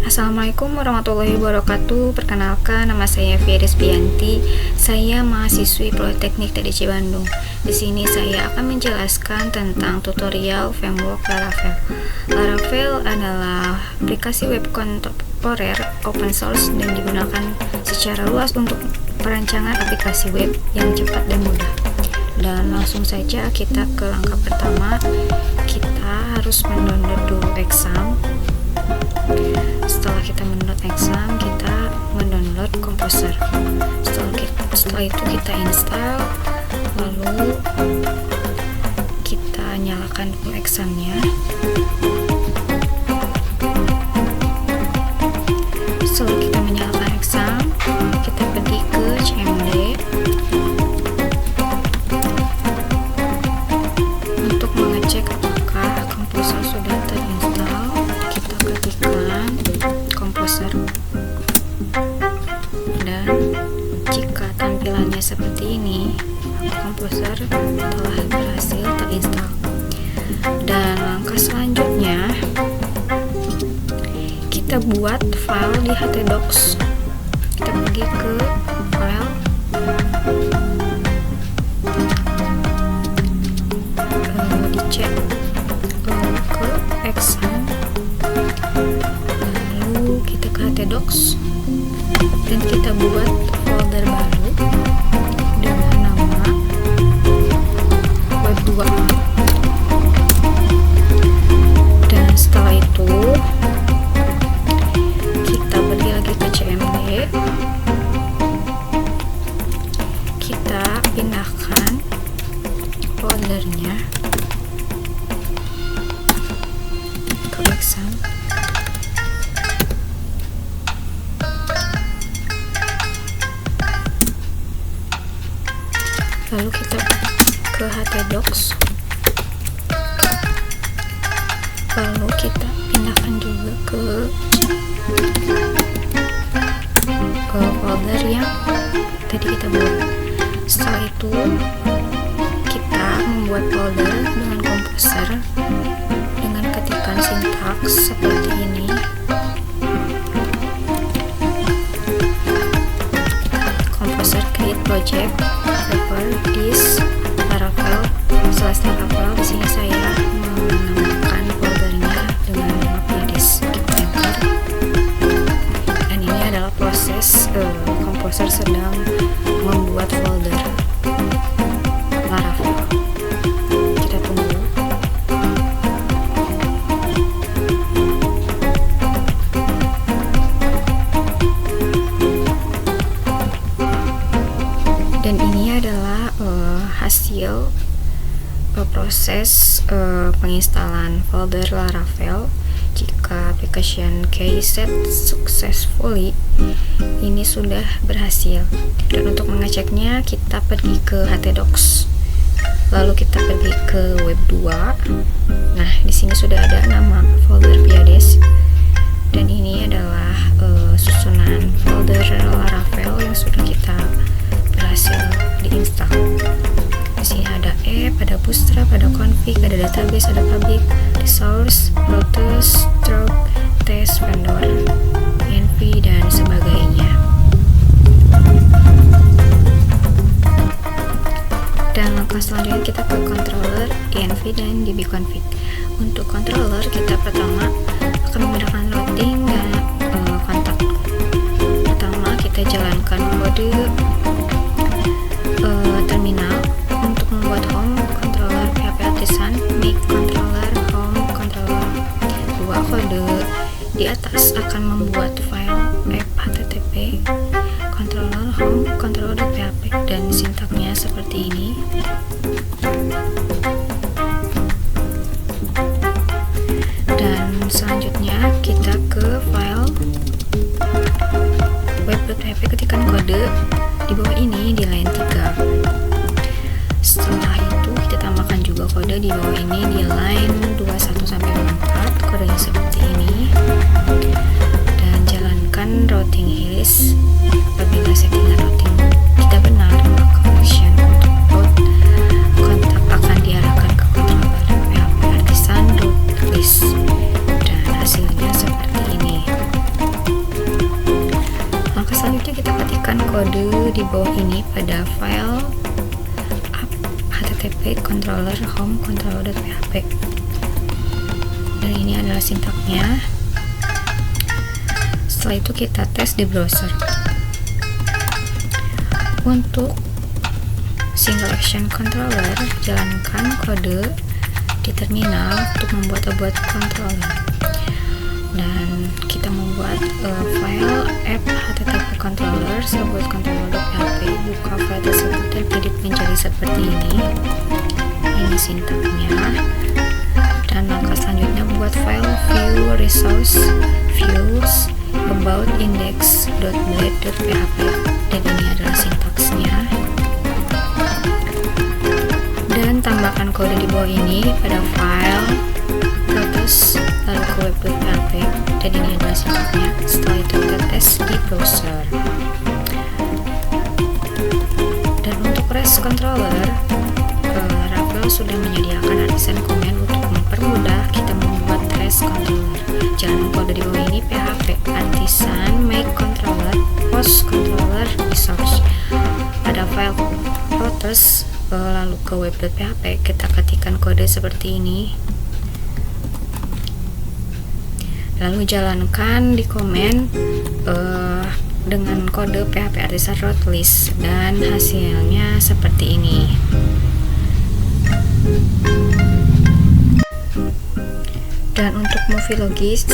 Assalamualaikum warahmatullahi wabarakatuh. Perkenalkan, nama saya Fieris Bianti. Saya mahasiswi Politeknik TDC Bandung. Di sini saya akan menjelaskan tentang tutorial framework Laravel. Laravel adalah aplikasi web kontemporer open source dan digunakan secara luas untuk perancangan aplikasi web yang cepat dan mudah. Dan langsung saja kita ke langkah pertama. Kita harus mendownload dulu Exam. Setelah kita mendownload Exam, kita mendownload Composer. Setelah itu kita install, lalu kita nyalakan Exam-nya. Setelah kita menyalakan Exam, kita pergi ke CMD untuk mengecek apakah Composer sudah terinstall. Kita ketikkan Composer, dan jika tampilannya seperti ini, Composer telah berhasil terinstall. Dan langkah selanjutnya, kita buat file di htdocs. Kita pergi ke file, dicek ke Exam, lalu kita ke htdocs dan kita buat folder baru dengan nama web2. Dan setelah itu kita pergi lagi ke CMD, kita pindahkan foldernya ke Exam. Lalu kita ke htdocs, lalu kita pindahkan juga ke folder yang tadi kita buat. Setelah itu kita membuat folder dengan Composer dengan ketikan sintaks seperti ini. Composer create project this Laravel / Laravel. Di sini saya menamakan foldernya dengan nama playlist. Kita enter. Dan ini adalah proses Composer sedang membuat folder Laravel. Kita tunggu. Dan ini adalah hasil proses penginstalan folder Laravel. Jika application key set successfully, ini sudah berhasil. Dan untuk mengeceknya, kita pergi ke htdocs, lalu kita pergi ke web2. Nah, di sini sudah ada nama folder Piades, dan ini adalah susunan folder Laravel yang sudah kita berhasil diinstal. Di sini ada app, ada bootstrap, ada config, ada database, ada public, resource, routes, stroke, test, vendor, env, dan sebagainya. Dan langkah selanjutnya kita ke controller, env, dan dbconfig. Untuk controller, kita pertama akan memindahkan routing dan kontak. Pertama kita jalankan kode terminal untuk membuat home controller PHP Artisan, make controller home controller. Dua kode di atas akan membuat file app http controller home controller.php, dan sintaknya seperti ini. Dan selanjutnya kita ke file web.php, ketikkan kode di bawah ini di line 3. Setelah itu kita tambahkan juga kode di bawah ini di line 21-24, kodenya seperti ini. Dan jalankan routing helis. Apabila settingan routing kita benar, maka connection untuk route kontak akan diarahkan ke controller PHP Artisan route list, dan hasilnya seperti seperti ini. Langkah selanjutnya kita ketikkan kode di bawah ini pada file app http controller home controller.php, dan ini adalah sintaknya. Setelah itu kita tes di browser. Untuk single action controller, jalankan kode di terminal untuk membuat controller, dan kita membuat file app http controller sebuah controller.php. Buka file tersebut dan edit menjadi seperti ini. Ini sintaknya. Dan langkah selanjutnya buat file view resource views about index.blade.php, dan ini adalah sintaksnya. Dan tambahkan kode di bawah ini pada file Lotus lalu ke web.php, dan ini adalah sintaknya. Setelah itu kita tes di browser. Dan untuk REST controller, Laravel sudah menyediakan artisan komen untuk mempermudah kita membuat REST controller. Jalankan kode di bawah ini PHP artisan make controller post controller resource. Pada file Lotus lalu ke web.php, kita ketikkan kode seperti ini, lalu jalankan di komen dengan kode PHP artisan route list, dan hasilnya seperti ini. Dan untuk movie logis,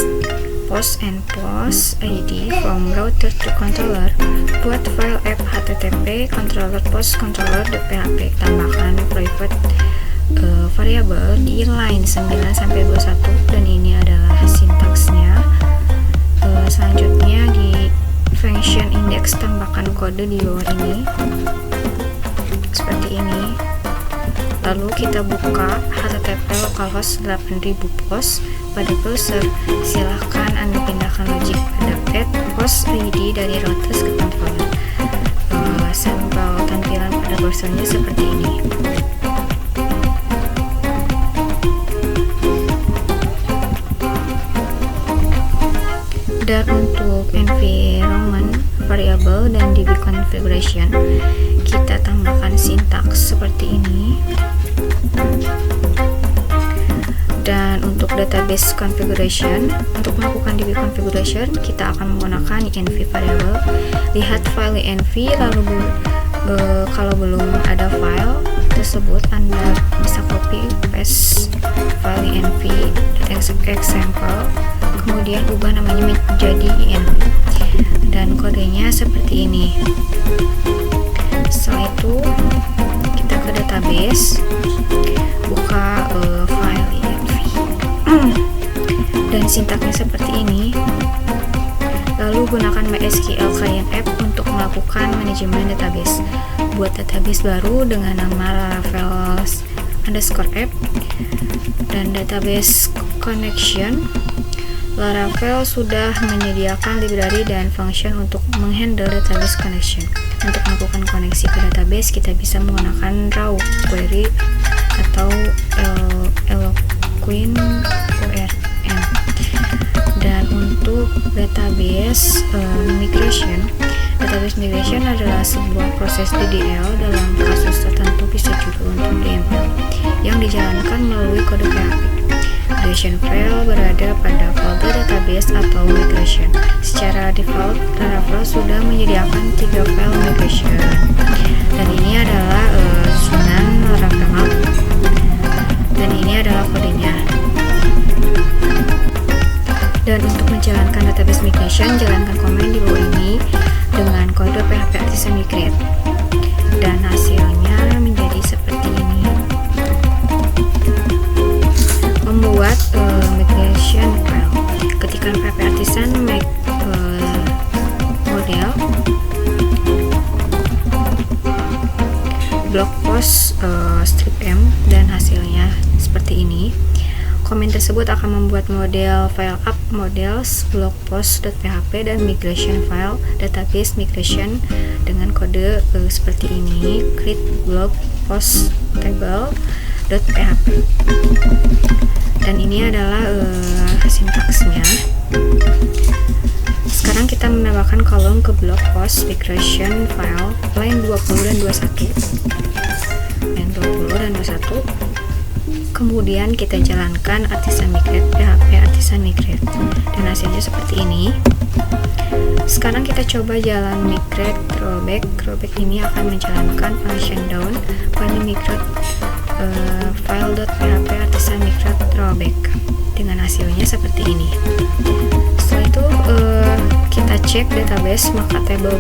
post and post ID from router to controller, buat file app http controller post controller.php, tambahkan private variable di line 9-21, dan ini adalah sintaksnya. Selanjutnya di function index, tambahkan kode di bawah ini seperti ini. Lalu kita buka http localhost 8000 post pada browser. Silahkan Anda pindahkan logic pada add post ID dari routers ke controller. Sampel tampilan pada browsernya seperti ini. Dan untuk environment variable dan DB configuration, kita tambahkan sintaks seperti ini. Dan untuk database configuration, untuk melakukan DB configuration, kita akan menggunakan env variable. Lihat file env, lalu kalau belum ada file tersebut, Anda bisa copy paste file env example, kemudian ubah namanya menjadi env, dan kodenya seperti ini. Setelah itu kita ke database, buka file env, dan sintaknya seperti ini. Lalu gunakan MySQL Client App untuk melakukan manajemen database. Buat database baru dengan nama Laravel _app, dan database connection. Laravel sudah menyediakan library dan function untuk menghandle database connection. Untuk melakukan koneksi ke database, kita bisa menggunakan raw query atau Eloquent ORM. Dan untuk database migration, database migration adalah sebuah proses DDL. Dalam kasus tertentu bisa juga untuk DML yang dijalankan melalui kode PHP. Migration file berada pada folder database atau migration. Secara default, Laravel sudah menyediakan 3 file migration, dan ini adalah susunan Laravel map, dan ini adalah kodenya. Dan untuk menjalankan database migration, jalankan komen di bawah ini dengan kode PHP artisan migrate, dan hasilnya menjadi seperti ini. Membuat migration file, ketikkan PHP artisan make model blog post strip m, dan hasilnya seperti ini. Komen tersebut akan membuat model file app models blog post.php dan migration file database migration dengan kode seperti ini, create blog post table.php. Dan ini adalah sintaksnya. Sekarang kita menambahkan kolom ke blok post migration file line 20 dan 21. Line 20 dan 21. Kemudian kita jalankan artisan migrate PHP artisan migrate dan hasilnya seperti ini. Sekarang kita coba jalan migrate rollback. Rollback ini akan menjalankan function down pada migrate file.php artisan migrate rollback dengan hasilnya seperti ini. Setelah itu kita cek database, maka table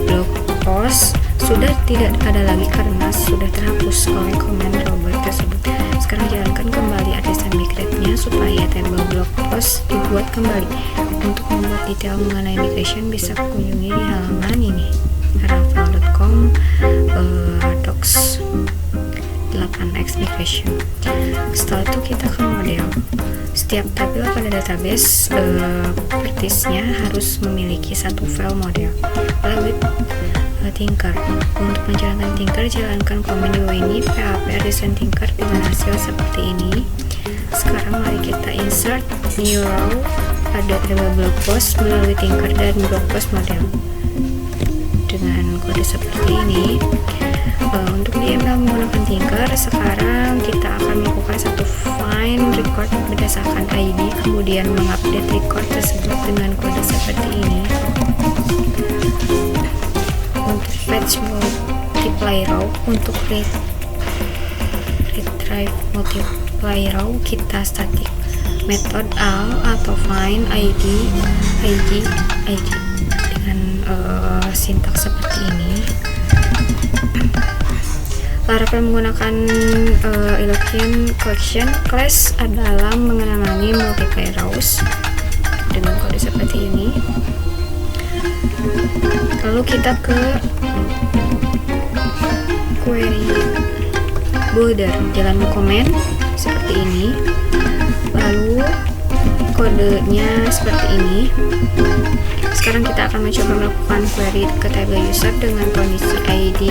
blog post sudah tidak ada lagi karena sudah terhapus oleh command rollback tersebut. Sekarang jalankan kembali artisan migrate-nya supaya table blog post dibuat kembali. Untuk membuat detail mengenai migration bisa kunjungi di halaman ini laravel.com docs 8x migration. Setelah itu kita ke model. Setiap tabel pada database propertiesnya harus memiliki satu file model. Lalu Tinker. Untuk menjalankan Tinker, jalankan command di bawah ini php artisan Tinker dengan hasil seperti ini. Sekarang mari kita insert new row pada table blog post melalui Tinker dan blog post model dengan kode seperti ini. Untuk di ML menggunakan Tinker, sekarang kita akan melakukan satu find record berdasarkan ID, kemudian mengupdate record tersebut dengan kode seperti ini. Untuk fetch multiply row, untuk retrieve multiply row, kita static method al atau find id dengan sintaks seperti ini. Laravel menggunakan Eloquent collection class adalah mengenali multiply rows dengan kode seperti ini. Lalu kita ke query builder, jalan comment seperti ini, lalu kodenya seperti ini. Sekarang kita akan mencoba melakukan query ke table user dengan kondisi ID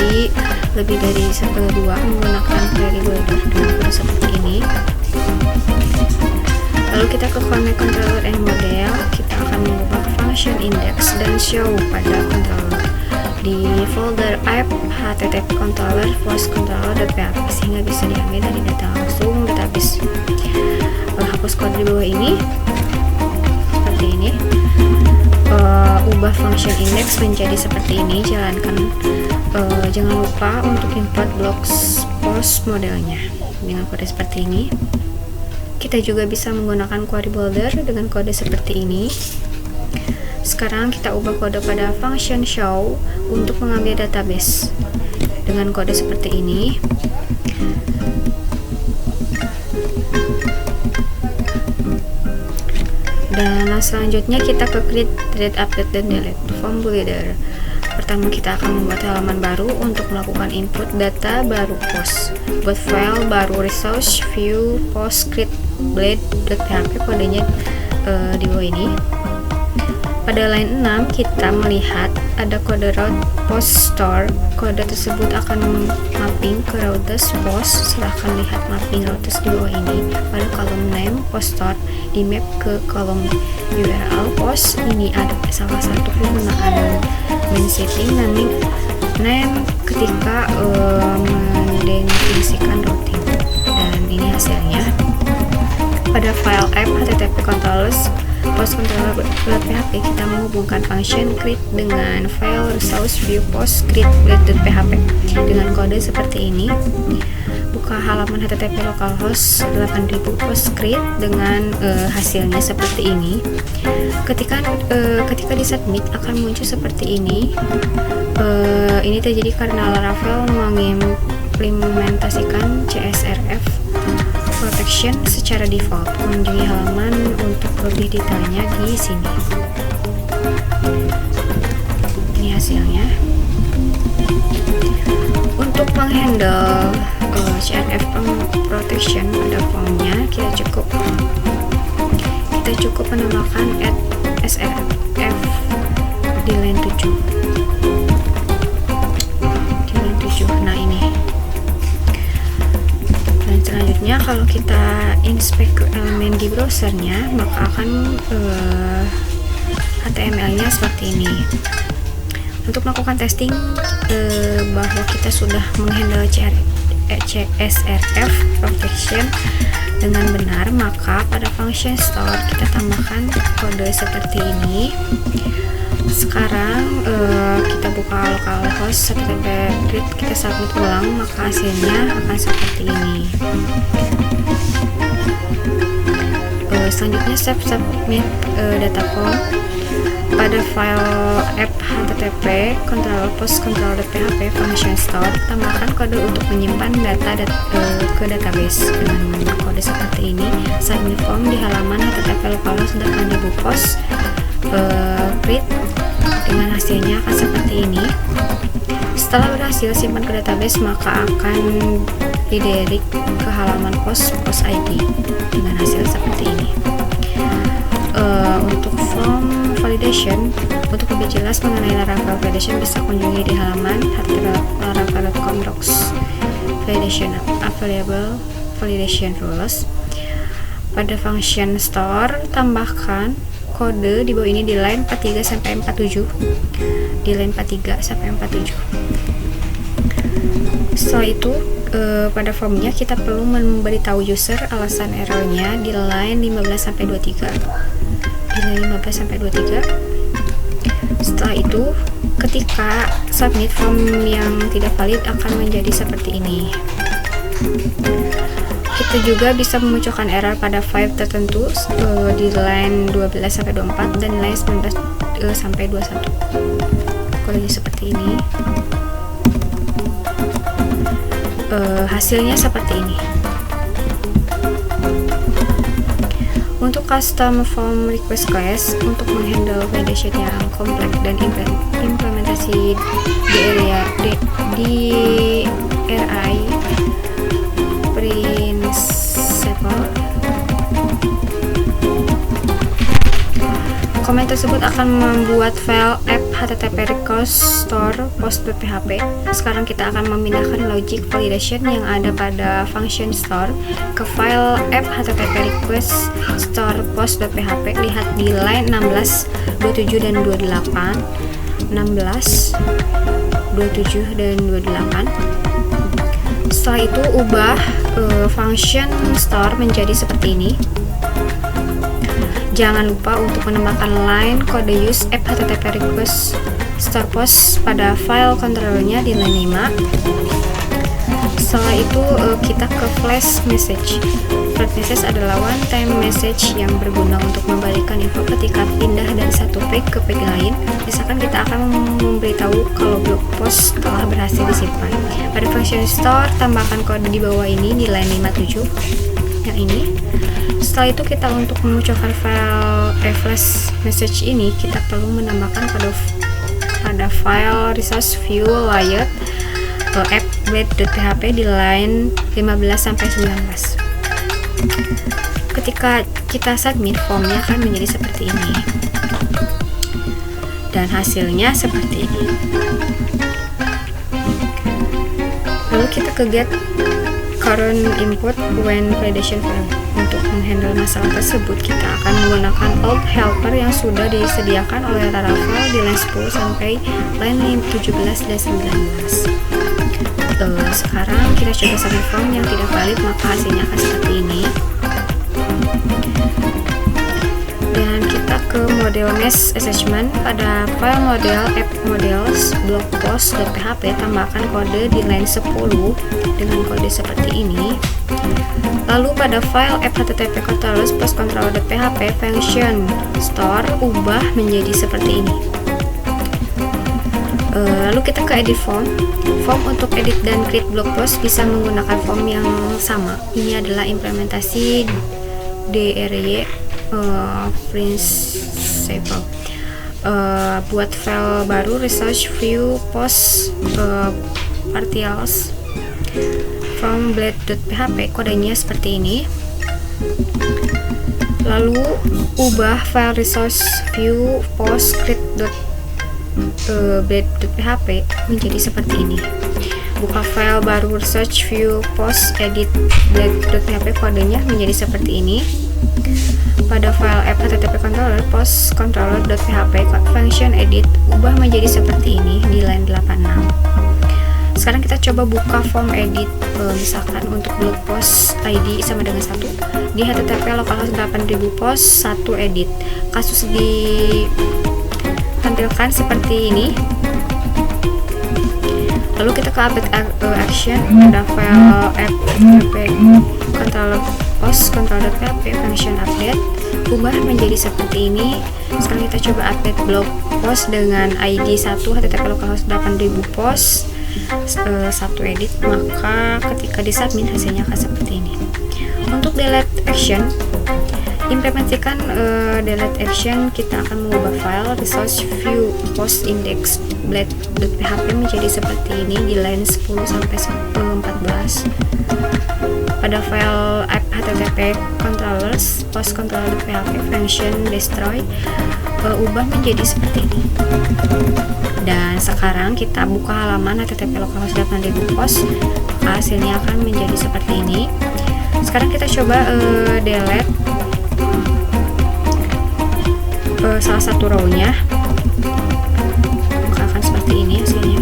lebih dari 2 menggunakan query builder dengan kode seperti ini. Lalu kita ke connect controller and model, kita akan mengubah function index dan show pada controller di folder app http controller post controller.php sehingga bisa diambil dari data langsung database. Hapus kode di bawah ini seperti ini. Ubah function index menjadi seperti ini, jalankan. Jangan lupa untuk import blocks post modelnya dengan kode seperti ini. Kita juga bisa menggunakan query builder dengan kode seperti ini. Sekarang kita ubah kode pada function show untuk mengambil database dengan kode seperti ini. Dan selanjutnya kita ke create, delete, update, dan delete form builder. Pertama kita akan membuat halaman baru untuk melakukan input data baru post. Buat file baru resource view post create blade.php, kodenya di bawah ini. Pada line 6 kita melihat ada kode route post store. Kode tersebut akan mapping ke routes post. Silahkan lihat mapping routes di bawah ini. Pada kolom name post store di map ke kolom URL post. Ini ada salah satu penggunaan main setting name ketika mendefinisikan routing. Dan ini hasilnya. Pada file app http controllers post controller.php, kita menghubungkan function create dengan file resource view post create blade.php dengan kode seperti ini. Buka halaman http localhost 8000 post create dengan hasilnya seperti ini. Ketika disubmit akan muncul seperti ini. Ini terjadi karena Laravel mengimplementasikan CSRF protection secara default. Mengunjungi halaman untuk lebih detailnya di sini. Ini hasilnya. Untuk menghandle CSRF protection pada formnya, kita cukup menambahkan add srf di line 7. Nah ini. Dan selanjutnya kalau kita inspect element di browsernya, maka akan HTML-nya seperti ini. Untuk melakukan testing bahwa kita sudah menghandle CSRF protection dengan benar, maka pada function store kita tambahkan kode seperti ini. Sekarang kita buka localhost http grid, kita submit ulang, maka hasilnya akan seperti ini. Selanjutnya step submit data form. Pada file app http control.post.control.php function store, tambahkan kode untuk menyimpan data ke database dengan kode seperti ini. Submit form di halaman http localhost.post create dengan hasilnya akan seperti ini. Setelah berhasil simpan ke database, maka akan didirect ke halaman post ID dengan hasil seperti ini. Untuk form validation, untuk lebih jelas mengenai Laravel validation, bisa kunjungi di halaman http://laravel.com docs available validation rules. Pada function store, tambahkan kode di bawah ini di line 43 sampai 47. Di line 43 sampai 47. Setelah itu, pada formnya kita perlu memberitahu user alasan errornya di line 15 sampai 23. Di line 15 sampai 23. Setelah itu, ketika submit, form yang tidak valid akan menjadi seperti ini. Kita juga bisa memunculkan error pada file tertentu di line 12 sampai 24 dan line 19 sampai 21. Kodenya seperti ini. Hasilnya seperti ini. Untuk custom form request class, untuk menghandle validation yang kompleks dan implementasi DRI principle, komen tersebut akan membuat file app http request store post.php. Sekarang kita akan memindahkan logic validation yang ada pada function store ke file app http request store post.php. Lihat di line 16, 27 dan 28. 16, 27 dan 28. Setelah itu ubah function store menjadi seperti ini. Jangan lupa untuk menambahkan line kode use app http request store post pada file controllernya di line 5. Setelah itu kita ke flash message. Flash message adalah one time message yang berguna untuk memberikan info ketika pindah dari satu page ke page lain. Misalkan kita akan memberitahu kalau blog post telah berhasil disimpan. Pada function store, tambahkan kode di bawah ini di line 57 yang ini. Setelah itu kita untuk memunculkan file flash message ini, kita perlu menambahkan pada file resource view layout app.php di line 15 sampai 19. Ketika kita submit, formnya akan menjadi seperti ini. Dan hasilnya seperti ini. Lalu kita ke get current input when validation failed. Untuk menghandle masalah tersebut, kita akan menggunakan old helper yang sudah disediakan oleh Laravel di line 10 sampai line 17 dan 19. Sekarang kita coba submit form yang tidak valid, maka hasilnya akan seperti ini. Dan kita ke model mesh attachment. Pada file model app models blog post.php, tambahkan kode di line 10 dengan kode seperti ini. Lalu pada file app http post.control.php function store, ubah menjadi seperti ini. Lalu kita ke edit form. Form untuk edit dan create blog post bisa menggunakan form yang sama. Ini adalah implementasi DRY principle. Buat file baru resource view post articles from blade.php, kodenya seperti ini. Lalu ubah file resource view post blade.php menjadi seperti ini. Buka file baru resource view post edit blade.php, kodenya menjadi seperti ini. Pada file app http controller post controller.php function edit ubah menjadi seperti ini di line 86. Sekarang kita coba buka form edit, misalkan untuk blog post ID sama dengan 1 di http localhost 8000 post 1 edit. Kasus ditampilkan seperti ini. Lalu kita ke update action pada file app http controller post controller.php function update ubah menjadi seperti ini. Sekarang kita coba update blog post dengan ID 1 http localhost 8000 post 1 edit, maka ketika disubmit hasilnya akan seperti ini. Untuk delete action, implementasikan delete action, kita akan mengubah file resource view post index blade.php menjadi seperti ini di line 10 sampai 14. Pada file app http controllers post controller.php function destroy ubah menjadi seperti ini. Dan sekarang kita buka halaman http localhost 8000 post, maka hasilnya akan menjadi seperti ini. Sekarang kita coba delete salah satu row-nya, maka akan seperti ini hasilnya.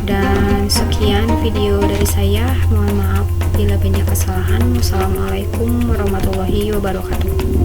Dan sekian video dari saya, mohon maaf bila banyak kesalahan. Wassalamualaikum warahmatullahi wabarakatuh.